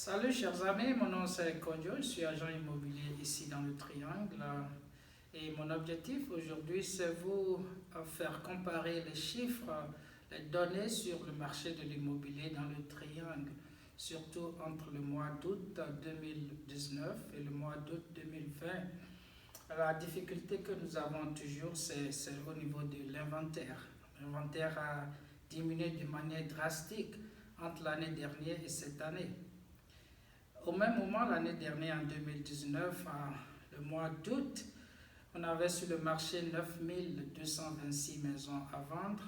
Salut chers amis, mon nom c'est Kodjo, je suis agent immobilier ici dans le Triangle et mon objectif aujourd'hui c'est vous faire comparer les chiffres, les données sur le marché de l'immobilier dans le Triangle, surtout entre le mois d'août 2019 et le mois d'août 2020. La difficulté que nous avons toujours c'est au niveau de l'inventaire. L'inventaire a diminué de manière drastique entre l'année dernière et cette année. Au même moment, l'année dernière, en 2019, le mois d'août, on avait sur le marché 9226 maisons à vendre.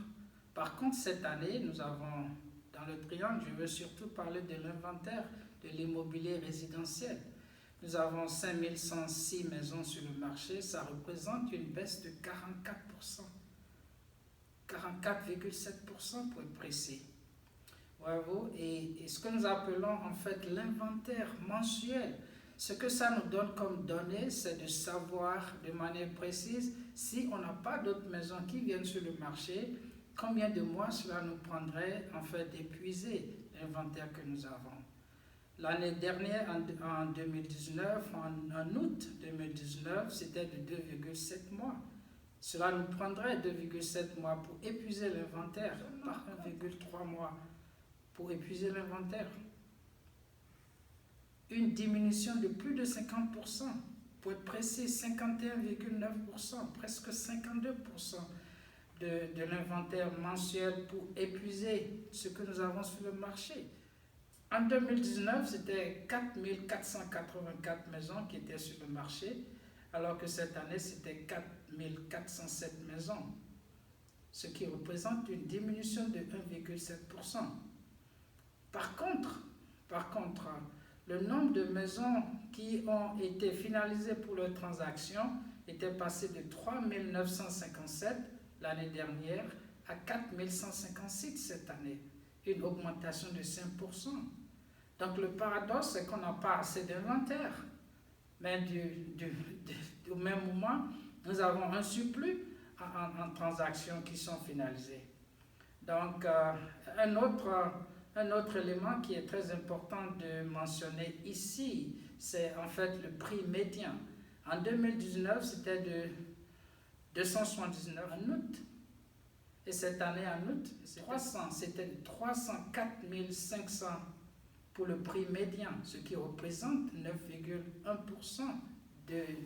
Par contre, cette année, nous avons, dans le Triangle, je veux surtout parler de l'inventaire de l'immobilier résidentiel. Nous avons 5106 maisons sur le marché, ça représente une baisse de 44%, 44,7% pour être précis. Bravo. Et ce que nous appelons en fait l'inventaire mensuel, ce que ça nous donne comme données, c'est de savoir de manière précise si on n'a pas d'autres maisons qui viennent sur le marché, combien de mois cela nous prendrait en fait d'épuiser l'inventaire que nous avons. L'année dernière, en 2019, en août 2019, c'était de 2,7 mois. Cela nous prendrait 2,7 mois pour épuiser l'inventaire par 1,3 mois. Pour épuiser l'inventaire. Une diminution de plus de 50%, pour être précis 51,9%, presque 52% de l'inventaire mensuel pour épuiser ce que nous avons sur le marché. En 2019, c'était 4484 maisons qui étaient sur le marché, alors que cette année, c'était 4407 maisons, ce qui représente une diminution de 1,7%. Par contre, le nombre de maisons qui ont été finalisées pour leur transaction était passé de 3 957 l'année dernière à 4 156 cette année, une augmentation de 5%. Donc le paradoxe, c'est qu'on n'a pas assez d'inventaire, mais au même moment, nous avons un surplus en transactions qui sont finalisées. Donc un autre élément qui est très important de mentionner ici, c'est en fait le prix médian. En 2019, c'était de 279 en août. Et cette année, en août, c'était de 304 500 pour le prix médian, ce qui représente 9,1%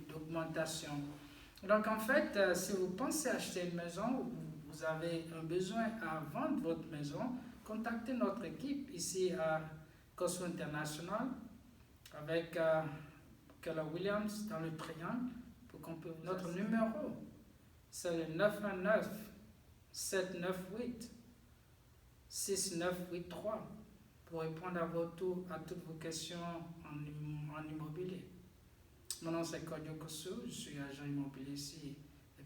d'augmentation. Donc en fait, si vous pensez acheter une maison, vous avez un besoin à vendre votre maison, contactez notre équipe ici à Cosmo International avec Keller Williams dans le Triangle pour qu'on peut. Notre numéro, c'est le 919 798 6983 pour répondre à toutes vos questions en immobilier. Mon nom c'est Kodjo Kosso, je suis agent immobilier ici,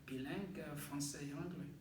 bilingue, français et anglais.